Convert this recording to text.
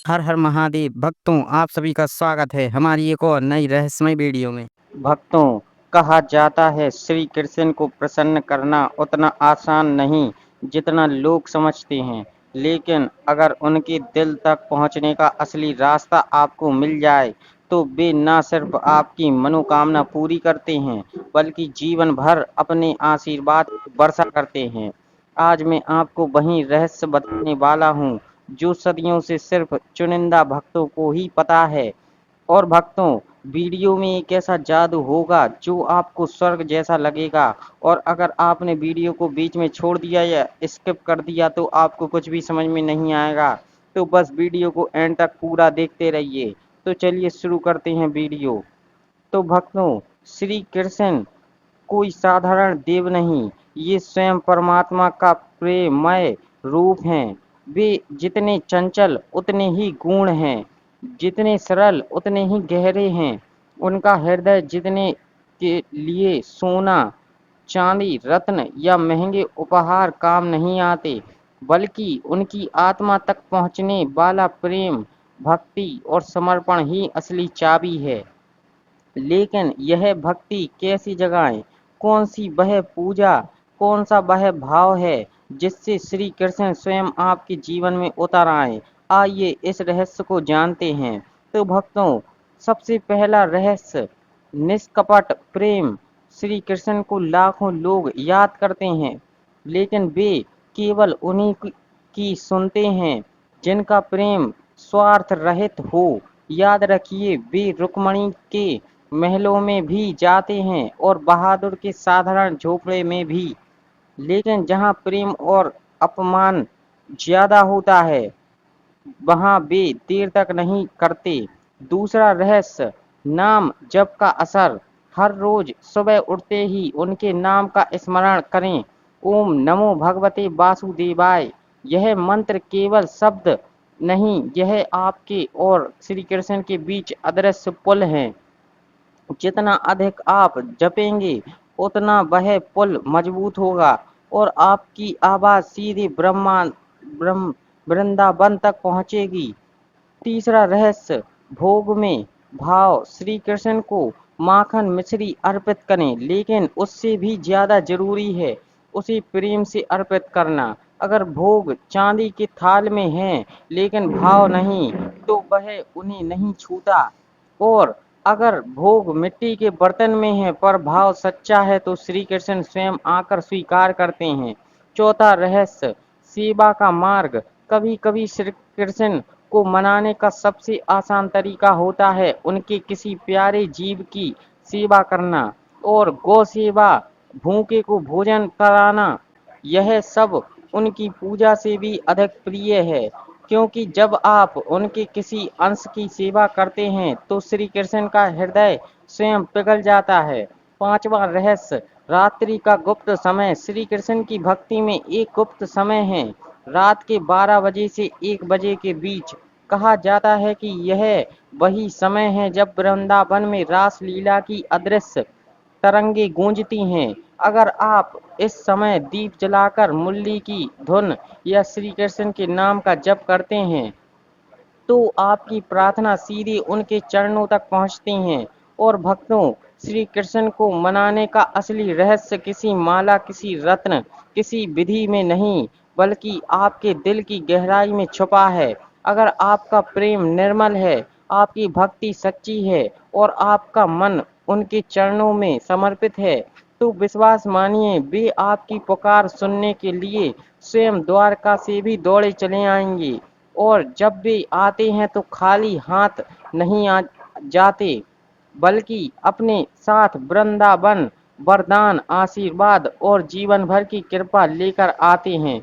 हर हर महादेव भक्तों, आप सभी का स्वागत है हमारी एक और नई रहस्यमय वीडियो में। भक्तों, कहा जाता है श्री कृष्ण को प्रसन्न करना उतना आसान नहीं जितना लोग समझते हैं। लेकिन अगर उनके दिल तक पहुंचने का असली रास्ता आपको मिल जाए तो वे न सिर्फ आपकी मनोकामना पूरी करते हैं बल्कि जीवन भर अपने आशीर्वाद वर्षा करते हैं। आज मैं आपको वही रहस्य बताने वाला हूँ जो सदियों से सिर्फ चुनिंदा भक्तों को ही पता है। और भक्तों, वीडियो में एक ऐसा जादू होगा जो आपको स्वर्ग जैसा लगेगा। और अगर आपने वीडियो को बीच में छोड़ दिया या स्किप कर दिया तो आपको कुछ भी समझ में नहीं आएगा। तो बस वीडियो को एंड तक पूरा देखते रहिए। तो चलिए शुरू करते हैं वीडियो। तो भक्तों, श्री कृष्ण कोई साधारण देव नहीं, ये स्वयं परमात्मा का प्रेममय रूप हैं। वे जितने चंचल उतने ही गूढ़ हैं, जितने सरल उतने ही गहरे हैं। उनका हृदय जितने के लिए सोना, चांदी, रत्न या महंगे उपहार काम नहीं आते, बल्कि उनकी आत्मा तक पहुंचने वाला प्रेम, भक्ति और समर्पण ही असली चाबी है। लेकिन यह भक्ति कैसी जगाएं? कौन सी वह पूजा, कौन सा वह भाव है जिससे श्री कृष्ण स्वयं आपके जीवन में उतर आए? आइए इस रहस्य को जानते हैं। तो भक्तों, सबसे पहला रहस्य, निष्कपट प्रेम। श्री कृष्ण को लाखों लोग याद करते हैं, लेकिन वे केवल उन्हीं की सुनते हैं जिनका प्रेम स्वार्थ रहित हो। याद रखिए, वे रुक्मणी के महलों में भी जाते हैं और बहादुर के साधारण झोपड़े में भी, लेकिन जहाँ प्रेम और अपमान ज्यादा होता है वहाँ वे देर तक नहीं करते। दूसरा रहस्य, नाम जप का असर। हर रोज सुबह उठते ही उनके नाम का स्मरण करें। ओम नमो भगवते वासुदेवाय। यह मंत्र केवल शब्द नहीं, यह आपके और श्री कृष्ण के बीच अदृश्य पुल है। जितना अधिक आप जपेंगे उतना वह पुल मजबूत होगा और आपकी आवाज सीधे ब्रह्म वृंदावन तक पहुंचेगी। तीसरा रहस्य, भोग में भाव। श्री कृष्ण को माखन मिश्री अर्पित करें, लेकिन उससे भी ज्यादा जरूरी है उसे प्रेम से अर्पित करना। अगर भोग चांदी के थाल में है लेकिन भाव नहीं तो वह उन्हें नहीं छूता। और अगर भोग मिट्टी के बर्तन में है पर भाव सच्चा है तो श्री कृष्ण स्वयं आकर स्वीकार करते हैं। चौथा रहस्य, सेवा का मार्ग। कभी कभी श्री कृष्ण को मनाने का सबसे आसान तरीका होता है उनके किसी प्यारे जीव की सेवा करना। और गौ सेवा, भूखे को भोजन कराना, यह सब उनकी पूजा से भी अधिक प्रिय है, क्योंकि जब आप उनके किसी अंश की सेवा करते हैं तो श्री कृष्ण का हृदय स्वयं पिघल जाता है। पांचवा रहस्य, रात्रि का गुप्त समय। श्री कृष्ण की भक्ति में एक गुप्त समय है, रात के 12 बजे से 1 बजे के बीच। कहा जाता है कि यह वही समय है जब वृंदावन में रास लीला की अदृश्य तरंगे गूंजती हैं। अगर आप इस समय दीप जलाकर मुरली की धुन या श्री कृष्ण के नाम का जप करते हैं तो आपकी प्रार्थना सीधे उनके चरणों तक पहुंचती हैं। और भक्तों, श्री कृष्ण को मनाने का असली रहस्य किसी माला, किसी रत्न, किसी विधि में नहीं, बल्कि आपके दिल की गहराई में छुपा है। अगर आपका प्रेम निर्मल है, आपकी भक्ति सच्ची है और आपका मन उनके चरणों में समर्पित है, तो विश्वास मानिए वे आपकी पुकार सुनने के लिए स्वयं द्वारका से भी दौड़े चले आएंगे। और जब वे आते हैं तो खाली हाथ नहीं आ जाते, बल्कि अपने साथ वृंदावन, वरदान, आशीर्वाद और जीवन भर की कृपा लेकर आते हैं।